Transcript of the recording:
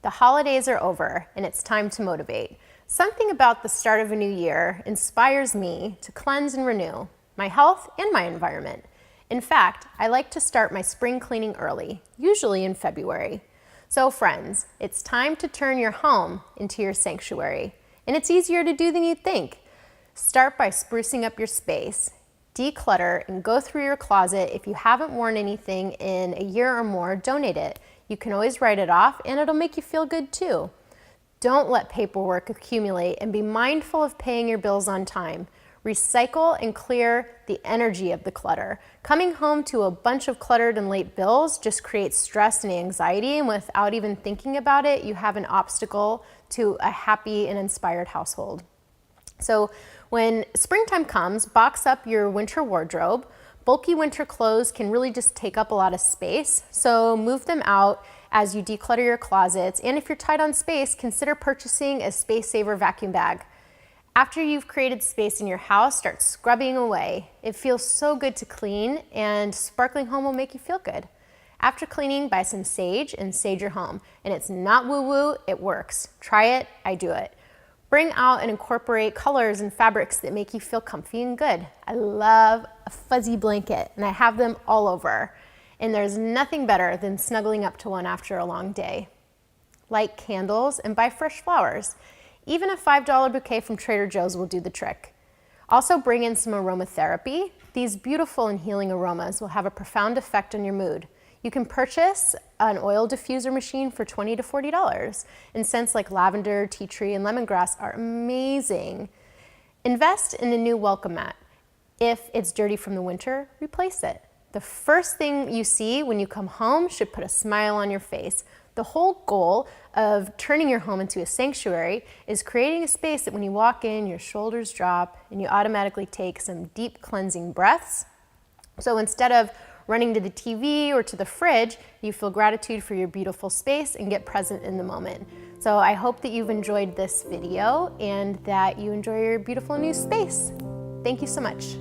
The holidays are over and it's time to motivate. Something about the start of a new year inspires me to cleanse and renew my health and my environment. In fact, I like to start my spring cleaning early, usually in February. So friends, it's time to turn your home into your sanctuary. And it's easier to do than you'd think. Start by sprucing up your space. Declutter and go through your closet. If you haven't worn anything in a year or more, donate it. You can always write it off and it'll make you feel good too. Don't let paperwork accumulate and be mindful of paying your bills on time. Recycle and clear the energy of the clutter. Coming home to a bunch of cluttered and late bills just creates stress and anxiety, and without even thinking about it, you have an obstacle to a happy and inspired household. So when springtime comes, box up your winter wardrobe. Bulky winter clothes can really just take up a lot of space, so move them out as you declutter your closets. And if you're tight on space, consider purchasing a Space Saver vacuum bag. After you've created space in your house, start scrubbing away. It feels so good to clean, and sparkling home will make you feel good. After cleaning, buy some sage and sage your home. And it's not woo-woo, it works. Try it, I do it. Bring out and incorporate colors and fabrics that make you feel comfy and good. I love a fuzzy blanket, and I have them all over. And there's nothing better than snuggling up to one after a long day. Light candles and buy fresh flowers. Even a $5 bouquet from Trader Joe's will do the trick. Also bring in some aromatherapy. These beautiful and healing aromas will have a profound effect on your mood. You can purchase an oil diffuser machine for $20 to $40, and scents like lavender, tea tree, and lemongrass are amazing. Invest in a new welcome mat. If it's dirty from the winter, replace it. The first thing you see when you come home should put a smile on your face. The whole goal of turning your home into a sanctuary is creating a space that when you walk in, your shoulders drop and you automatically take some deep cleansing breaths. So instead of running to the TV or to the fridge, you feel gratitude for your beautiful space and get present in the moment. So I hope that you've enjoyed this video and that you enjoy your beautiful new space. Thank you so much.